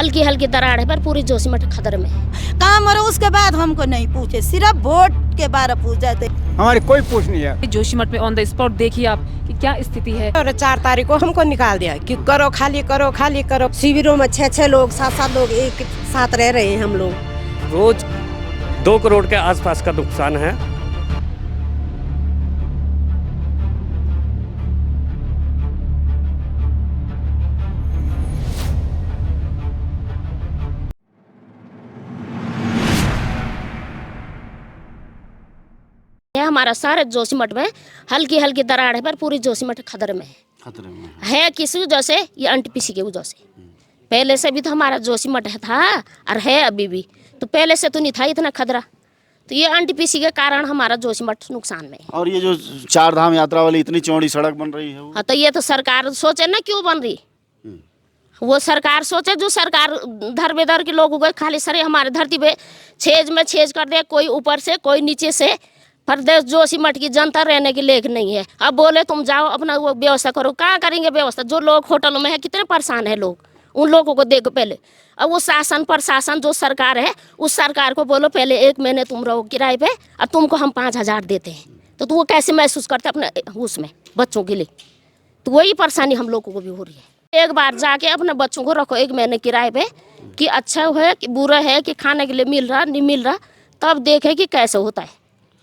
हल्की हल्की दरार है पर पूरी जोशीमठ खतरे में है। कहाँ मरो उसके बाद हमको नहीं पूछे, सिर्फ वोट के बारे पूछ जाते। हमारी कोई पूछ नहीं है। जोशीमठ में ऑन द स्पॉट देखिए आप कि क्या स्थिति है। और 4 तारीख को हमको निकाल दिया कि करो खाली करो खाली करो। शिविरों में 6-6 लोग 7-7 लोग एक साथ रह रहे हैं हम लोग। रोज 2 करोड़ के आसपास का नुकसान है। हमारा सारे जोशीमठ में हल्की हल्की दरार है पर पूरी जोशीमठ खतरे में है किस वजह से? ये एनटीपीसी की वजह से। पहले से भी तो हमारा जोशीमठ था और है अभी भी, तो पहले से तो नहीं था इतना खतरा, तो ये एनटीपीसी के कारण हमारा जोशीमठ नुकसान में है। और ये जो 4 धाम यात्रा वाली इतनी चौड़ी सड़क बन रही है वो? हाँ, तो ये तो सरकार सोचे ना क्यों बन रही, वो सरकार सोचे, जो सरकार धर बेदर के लोगों को खाली सरे हमारे धरती पे छेज में छेज कर दे, कोई ऊपर से कोई नीचे से। प्रदेश जोशीमठ की जनता रहने के लेख नहीं है। अब बोले तुम जाओ अपना वो व्यवस्था करो, कहाँ करेंगे व्यवस्था? जो लोग होटलों में है कितने परेशान है लोग, उन लोगों को देखो पहले। अब वो शासन प्रशासन जो सरकार है उस सरकार को बोलो पहले 1 महीने तुम रहो किराए पे, अब तुमको हम 5,000 देते हैं, तो वो कैसे महसूस करते अपने उसमें बच्चों के लिए? तो वही परेशानी हम लोगों को भी हो रही है। एक बार जाके अपने बच्चों को रखो 1 महीने किराए पे, कि अच्छा है कि बुरा है, कि खाने के लिए मिल रहा नहीं मिल रहा, तब देखे कि कैसे होता है।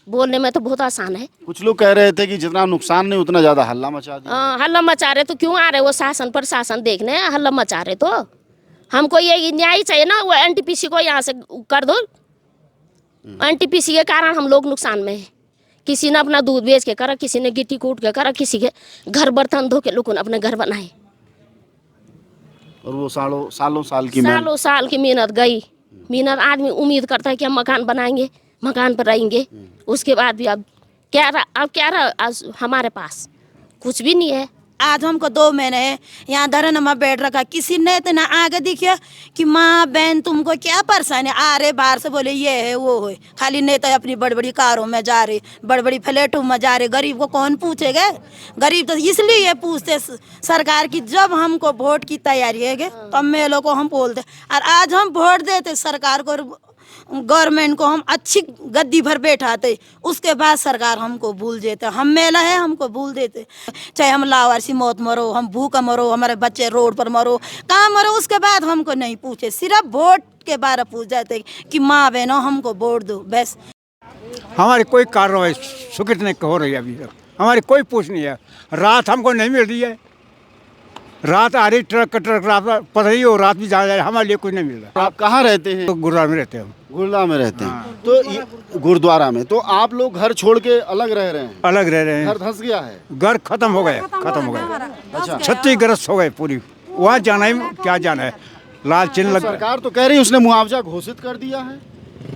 बोलने में तो बहुत आसान है। कुछ लोग कह रहे थे कि जितना नुकसान नहीं उतना ज्यादा हल्ला मचा दिया। हल्ला मचा रहे तो क्यों आ रहे वो शासन प्रशासन देखने? हल्ला मचा रहे तो हमको ये न्याय चाहिए ना, वो एनटीपीसी को यहाँ से कर दो। एनटीपीसी के कारण हम लोग नुकसान में है। किसी ने अपना दूध बेच के करा, किसी ने गिट्टी कूट के करा, किसी के घर बर्तन धो के लोगों ने अपने घर बनाए, और वो सालों साल की मेहनत गई। मेहनत आदमी उम्मीद करता है कि हम मकान बनाएंगे, मकान पर रहेंगे, उसके बाद भी अब क्या रहा हमारे पास कुछ भी नहीं है। आज हमको 2 महीने यहाँ धरने में बैठ रखा, किसी ने इतना आगे दिखे कि माँ बहन तुमको क्या परेशानी? आ रहे बाहर से बोले ये है वो है, खाली नेता अपनी बड़ी बड़ी कारों में जा रहे, बड़ी बड़ी फ्लैटों में जा रहे। गरीब को कौन पूछेगा? गरीब तो इसलिए ये पूछते सरकार की, जब हमको वोट की तैयारी है तब मेलों को हम बोलते, और आज हम वोट देते सरकार को, गवर्नमेंट को हम अच्छी गद्दी भर बैठाते, उसके बाद सरकार हमको भूल देते। हम मेला है हमको भूल देते, चाहे हम लावारसी मौत मरो, हम भूखा मरो, हमारे बच्चे रोड पर मरो, कहाँ मरो, उसके बाद हमको नहीं पूछे, सिर्फ वोट के बारे पूछ जाते कि माँ बहनों हमको वोट दो बस। हमारी कोई कार्रवाई स्वीकृत नहीं हो रही है अभी तक, हमारी कोई पूछ नहीं है। रात हमको नहीं मिल रही है, रात आ रही ट्रक रात पड़ रही हो, रात भी जा रहा है, हमारे लिए कुछ नहीं मिल रहा। आप कहाँ रहते हैं? तो गुरुद्वारा में रहते हैं। गुरुद्वारा में रहते हैं। तो गुरुद्वारा में तो आप लोग घर छोड़ के अलग रह रहे हैं? अलग रह रहे हैं। घर धंस गया है? घर खत्म हो गए। अच्छा, क्षतिग्रस्त हो गए पूरी, वहाँ जाना ही क्या जाना है। लाल चिन्ह लग, सरकार तो कह रही है उसने मुआवजा घोषित कर दिया है।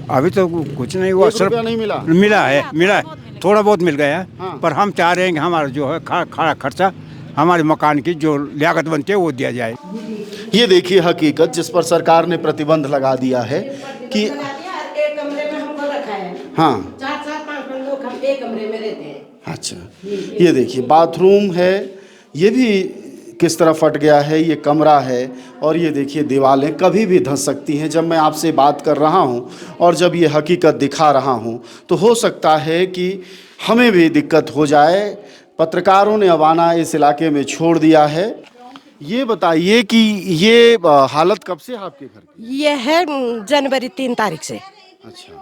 अभी तो कुछ नहीं हुआ, रुपया नहीं मिला? मिला है थोड़ा बहुत मिल गया है। हाँ। पर हम चाह रहे हैं कि हमारा जो है खड़ा खर्चा हमारे मकान की जो लागत बनती है वो दिया जाए। ये देखिए हकीकत जिस पर सरकार ने प्रतिबंध लगा दिया है कि एक कमरे में हमको रखा है। हाँ, 4-5 लोग हम एक कमरे में रहते हैं। अच्छा, ये देखिए बाथरूम है, ये भी किस तरह फट गया है, ये कमरा है, और ये देखिए दीवारें कभी भी धंस सकती हैं। जब मैं आपसे बात कर रहा हूँ और जब ये हकीकत दिखा रहा हूँ तो हो सकता है कि हमें भी दिक्कत हो जाए। पत्रकारों ने अब आना इस इलाके में छोड़ दिया है। ये बताइए कि ये हालत कब से है आपके घर की? ये है जनवरी 3 तारीख से। अच्छा,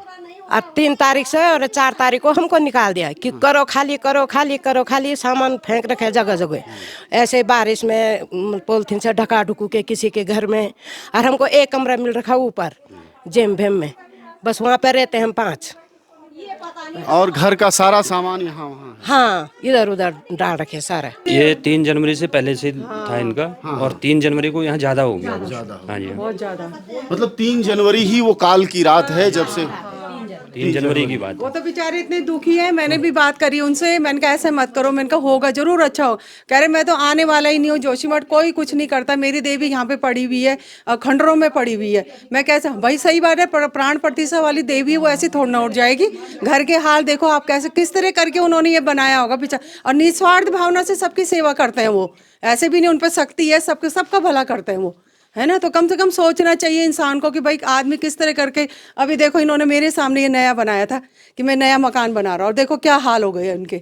अब 3 तारीख से और 4 तारीख को हमको निकाल दिया कि करो खाली करो खाली करो खाली, सामान फेंक रखे जगह जगह, ऐसे बारिश में पॉलिथीन से ढका ढुकू के किसी के घर में। और हमको एक कमरा मिल रखा ऊपर जेम भेम में, बस वहाँ पर रहते हम 5। और घर का सारा सामान यहाँ वहाँ है? हाँ, इधर उधर डाल रखे सारा। ये 3 जनवरी से पहले से था इनका। और 3 जनवरी को यहाँ ज्यादा हो गया। हाँ जी, बहुत ज्यादा। मतलब 3 जनवरी ही वो काल की रात है जब से 3 जनवरी की बात। वो तो बेचारे इतने दुखी है। मैंने भी बात करी उनसे, मैंने कहा ऐसे मत करो, मैंने कहा होगा जरूर अच्छा हो। कह रहे मैं तो आने वाला ही नहीं हूँ, जोशीमठ कोई कुछ नहीं करता, मेरी देवी यहाँ पे पड़ी हुई है, खंडरों में पड़ी हुई है। मैं कैसे, भाई सही बात है, प्राण प्रतिष्ठा वाली देवी है, वो ऐसी थोड़ी ना उठ जाएगी। घर के हाल देखो आप, कैसे किस तरह करके उन्होंने ये बनाया होगा बेचारा, और निस्वार्थ भावना से सबकी सेवा करते हैं वो, ऐसे भी नहीं उन पर शक्ति है, सबका भला करते हैं वो। है ना। तो कम से कम सोचना चाहिए इंसान को कि भाई आदमी किस तरह करके, अभी देखो इन्होंने मेरे सामने ये नया बनाया था कि मैं नया मकान बना रहा हूँ, और देखो क्या हाल हो गए उनके,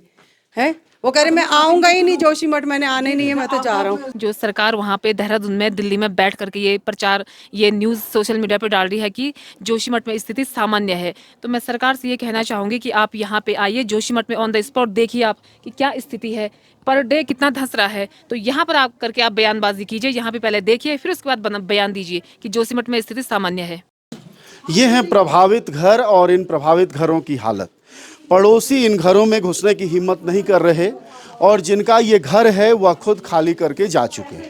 हैं। वो कह रहे मैं आऊंगा ही नहीं जोशीमठ, मैंने आने नहीं है, मैं तो जा रहा हूँ। जो सरकार वहाँ पे देहरादून में, दिल्ली में बैठ करके ये प्रचार, ये न्यूज़ सोशल मीडिया पे डाल रही है कि जोशीमठ में स्थिति सामान्य है, तो मैं सरकार से ये कहना चाहूँगी कि आप यहाँ पे आइए जोशीमठ में, ऑन द स्पॉट देखिए आप कि क्या स्थिति है, पर डे कितना धंस रहा है। तो यहाँ पर आप करके आप बयानबाजी कीजिए, यहाँ पे पहले देखिए, फिर उसके बाद बयान दीजिए कि जोशीमठ में स्थिति सामान्य है। ये हैं प्रभावित घर और इन प्रभावित घरों की हालत। पड़ोसी इन घरों में घुसने की हिम्मत नहीं कर रहे और जिनका ये घर है वह खुद खाली करके जा चुके हैं।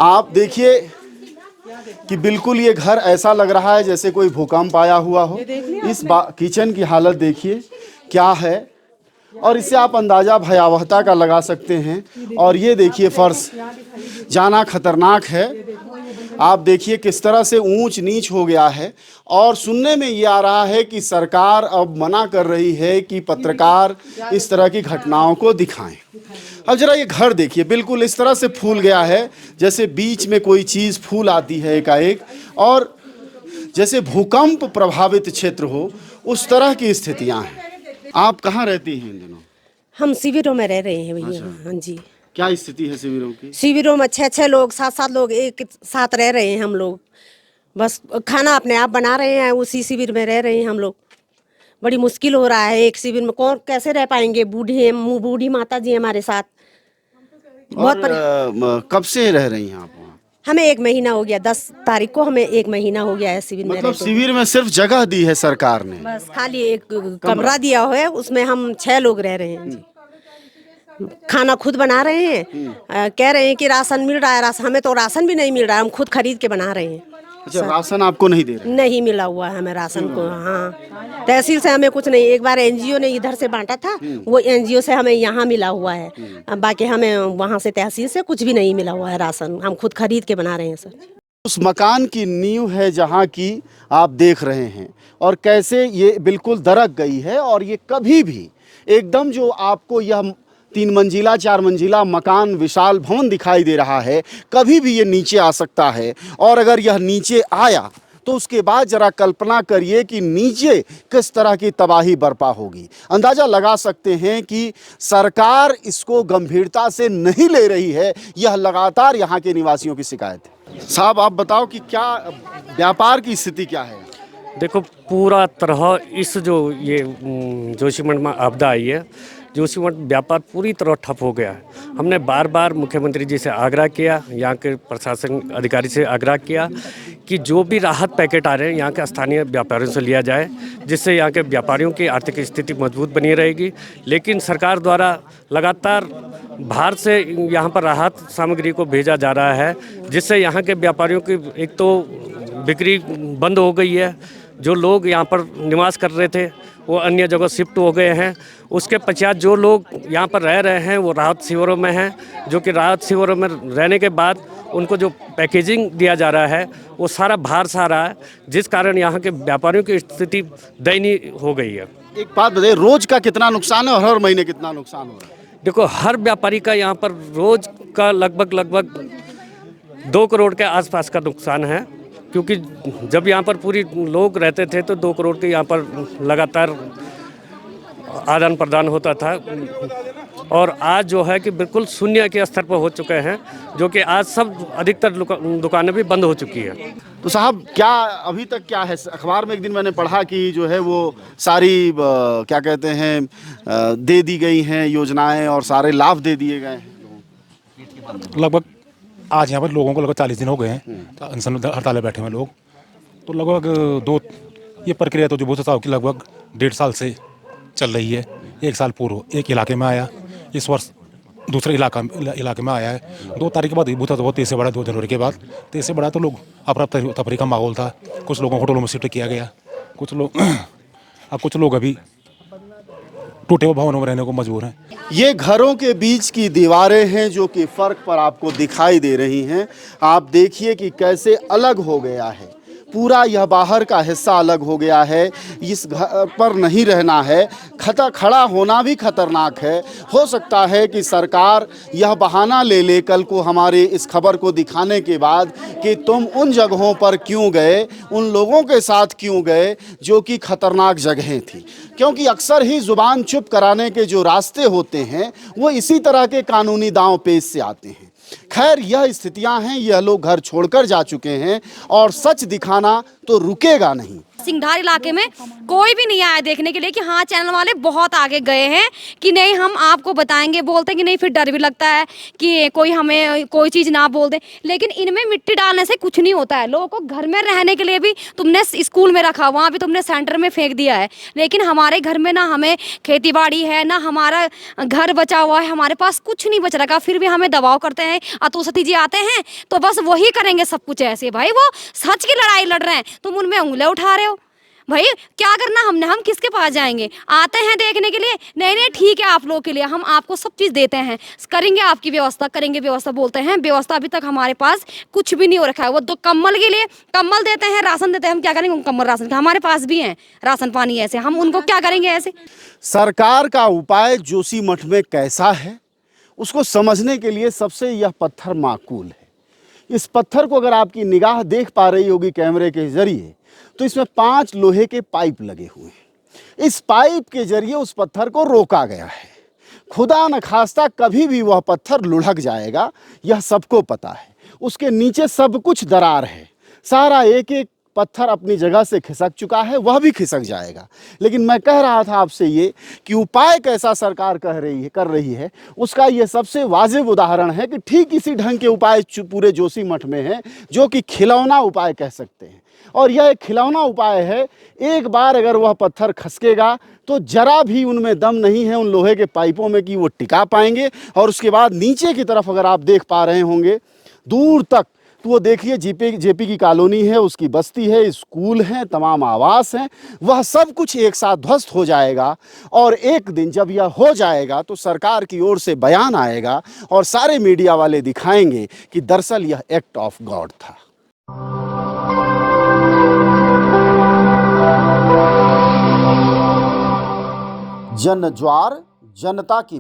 आप देखिए कि बिल्कुल ये घर ऐसा लग रहा है जैसे कोई भूकंप आया हुआ हो। इस किचन की हालत देखिए क्या है, और इससे आप अंदाज़ा भयावहता का लगा सकते हैं। और ये देखिए फर्श जाना खतरनाक है। आप देखिए किस तरह से ऊंच नीच हो गया है। और सुनने में ये आ रहा है कि सरकार अब मना कर रही है कि पत्रकार इस तरह की घटनाओं को दिखाएं। अब जरा ये घर देखिए, बिल्कुल इस तरह से फूल गया है जैसे बीच में कोई चीज़ फूल आती है एकाएक, और जैसे भूकंप प्रभावित क्षेत्र हो उस तरह की स्थितियाँ हैं। आप कहाँ रहती हैं इन दिनों? हम शिविरों में रह रहे हैं भैया। हाँ जी। क्या स्थिति है शिविरों की? शिविरों में 6-6 लोग, 7-7 लोग एक साथ रह रहे हैं हम लोग। बस खाना अपने आप बना रहे हैं, उसी शिविर में रह रहे हैं हम लोग। बड़ी मुश्किल हो रहा है, एक शिविर में कौन कैसे रह पाएंगे। बूढ़ी माता जी हमारे साथ बहुत। कब से रह रही हैं आप वहाँ? हमें 1 महीना हो गया, 10 तारीख को हमें 1 महीना हो गया है शिविर में। मतलब शिविर में सिर्फ जगह दी है सरकार ने? बस खाली एक कमरा दिया हुआ है, उसमें हम 6 लोग रह रहे हैं जी। खाना खुद बना रहे हैं। कह रहे हैं कि राशन मिल रहा है, राशन हमें तो राशन भी नहीं मिल रहा है, हम खुद खरीद के बना रहे हैं। अच्छा, राशन आपको नहीं दे रहे? नहीं मिला हुआ है हमें राशन को। हाँ, तहसील से हमें कुछ नहीं। एक बार एनजीओ ने इधर से बांटा था, वो एनजीओ से हमें यहाँ मिला हुआ है। बाकी हमें वहाँ से तहसील से कुछ भी नहीं मिला हुआ है राशन, हम खुद खरीद के बना रहे हैं सर। उस मकान की नींव है जहाँ की आप देख रहे हैं, और कैसे ये बिल्कुल दरक गई है। और ये कभी भी एकदम जो आपको यह 3 मंजिला 4 मंजिला मकान विशाल भवन दिखाई दे रहा है, कभी भी ये नीचे आ सकता है। और अगर यह नीचे आया तो उसके बाद जरा कल्पना करिए कि नीचे किस तरह की तबाही बर्पा होगी। अंदाज़ा लगा सकते हैं कि सरकार इसको गंभीरता से नहीं ले रही है। यह लगातार यहाँ के निवासियों की शिकायत है। साहब आप बताओ कि क्या व्यापार की स्थिति क्या है? देखो, पूरा तरह इस जो ये जोशीमठ में आपदा आई है, जोशीमठ व्यापार पूरी तरह ठप हो गया है। हमने बार बार मुख्यमंत्री जी से आग्रह किया, यहाँ के प्रशासन अधिकारी से आग्रह किया कि जो भी राहत पैकेट आ रहे हैं यहाँ के स्थानीय व्यापारियों से लिया जाए, जिससे यहाँ के व्यापारियों की आर्थिक स्थिति मजबूत बनी रहेगी। लेकिन सरकार द्वारा लगातार बाहर से यहाँ पर राहत सामग्री को भेजा जा रहा है, जिससे यहाँ के व्यापारियों की एक तो बिक्री बंद हो गई है। जो लोग यहाँ पर निवास कर रहे थे वो अन्य जगह शिफ्ट हो गए हैं। उसके पश्चात जो लोग यहाँ पर रह रहे हैं वो राहत शिविरों में हैं, जो कि राहत शिविरों में रहने के बाद उनको जो पैकेजिंग दिया जा रहा है वो सारा बाहर से आ रहा है, जिस कारण यहाँ के व्यापारियों की स्थिति दयनीय हो गई है। एक बात बताइए, रोज का कितना नुकसान है और हर महीने कितना नुकसान हो रहा है? देखो, हर व्यापारी का यहाँ पर रोज का लगभग 2 करोड़ के आसपास का नुकसान है, क्योंकि जब यहाँ पर पूरी लोग रहते थे तो 2 करोड़ के यहाँ पर लगातार आदान प्रदान होता था। और आज जो है कि बिल्कुल शून्य के स्तर पर हो चुके हैं, जो कि आज सब अधिकतर दुकानें भी बंद हो चुकी हैं। तो साहब क्या अभी तक क्या है? अखबार में एक दिन मैंने पढ़ा कि जो है वो सारी क्या कहते हैं दे दी गई हैं योजनाएं और सारे लाभ दे दिए गए हैं। लगभग आज यहाँ पर लोगों को लगभग 40 दिन हो गए हैं अनशन हड़ताल बैठे हुए लोग। तो लगभग ये प्रक्रिया तो जो बहुत साहब की लगभग 1.5 साल से चल रही है। 1 साल पूर्व एक इलाके में आया, इस वर्ष दूसरे इलाके में आया है। 2 तारीख के बाद बहुत तेज से बढ़ा, 2 जनवरी के बाद तेज से बढ़ा। तो लोग अफरा तफरी का माहौल था। कुछ लोगों को होटलों में शिफ्ट किया गया, कुछ लोग अभी टूटे हुए भवनों में रहने को मजबूर हैं। ये घरों के बीच की दीवारें हैं जो कि फ़र्क पर आपको दिखाई दे रही हैं। आप देखिए कि कैसे अलग हो गया है। पूरा यह बाहर का हिस्सा अलग हो गया है। इस घर पर नहीं रहना है, खड़ा होना भी खतरनाक है। हो सकता है कि सरकार यह बहाना ले ले कल को हमारे इस खबर को दिखाने के बाद कि तुम उन जगहों पर क्यों गए, उन लोगों के साथ क्यों गए जो कि खतरनाक जगहें थी। क्योंकि अक्सर ही जुबान चुप कराने के जो रास्ते होते हैं वो इसी तरह के कानूनी दांव पेच से आते हैं। खैर, यह स्थितियां हैं, यह लोग घर छोड़कर जा चुके हैं और सच दिखाना तो रुकेगा नहीं। सिंघार इलाके में कोई भी नहीं आया देखने के लिए कि हाँ चैनल वाले बहुत आगे गए हैं कि नहीं हम आपको बताएंगे, बोलते कि नहीं, फिर डर भी लगता है कि कोई हमें कोई चीज़ ना बोल दे। लेकिन इनमें मिट्टी डालने से कुछ नहीं होता है। लोगों को घर में रहने के लिए भी तुमने स्कूल में रखा, वहाँ भी तुमने सेंटर में फेंक दिया है। लेकिन हमारे घर में ना हमें खेती बाड़ी है, ना हमारा घर बचा हुआ है, हमारे पास कुछ नहीं बच रखा, फिर भी हमें दबाव करते हैं। अतु सती जी आते हैं तो बस वही करेंगे सब कुछ ऐसे। भाई वो सच की लड़ाई लड़ रहे हैं, तुम उनमें उंगलियां उठा रहे हो। भाई क्या करना हमने, हम किसके पास जाएंगे? आते हैं देखने के लिए, नहीं नहीं ठीक है आप लोगों के लिए हम आपको सब चीज़ देते हैं, करेंगे आपकी व्यवस्था, करेंगे व्यवस्था, बोलते हैं व्यवस्था अभी तक हमारे पास कुछ भी नहीं हो रखा है। वो 2 कम्बल के लिए कम्बल देते हैं, राशन देते हैं, हम क्या करेंगे? कम्बल राशन हमारे पास भी हैं, राशन पानी ऐसे, हम उनको क्या करेंगे ऐसे? सरकार का उपाय जोशीमठ में कैसा है उसको समझने के लिए सबसे यह पत्थर माकूल है। इस पत्थर को अगर आपकी निगाह देख पा रही होगी कैमरे के जरिए तो इसमें 5 लोहे के पाइप लगे हुए हैं। इस पाइप के जरिए उस पत्थर को रोका गया है। खुदा न खास्ता कभी भी वह पत्थर लुढ़क जाएगा, यह सबको पता है। उसके नीचे सब कुछ दरार है, सारा एक एक पत्थर अपनी जगह से खिसक चुका है, वह भी खिसक जाएगा। लेकिन मैं कह रहा था आपसे ये कि उपाय कैसा सरकार कर रही है उसका ये सबसे वाजिब उदाहरण है कि ठीक इसी ढंग के उपाय पूरे जोशीमठ में हैं जो कि खिलौना उपाय कह सकते हैं। और यह एक खिलौना उपाय है। एक बार अगर वह पत्थर खसकेगा तो जरा भी उनमें दम नहीं है उन लोहे के पाइपों में कि वो टिका पाएंगे। और उसके बाद नीचे की तरफ अगर आप देख पा रहे होंगे दूर तक, तो वो देखिए जेपी की कॉलोनी है, उसकी बस्ती है, स्कूल हैं, तमाम आवास हैं, वह सब कुछ एक साथ ध्वस्त हो जाएगा। और एक दिन जब यह हो जाएगा तो सरकार की ओर से बयान आएगा और सारे मीडिया वाले दिखाएंगे कि दरअसल यह एक्ट ऑफ गॉड था। जन ज्वार जनता की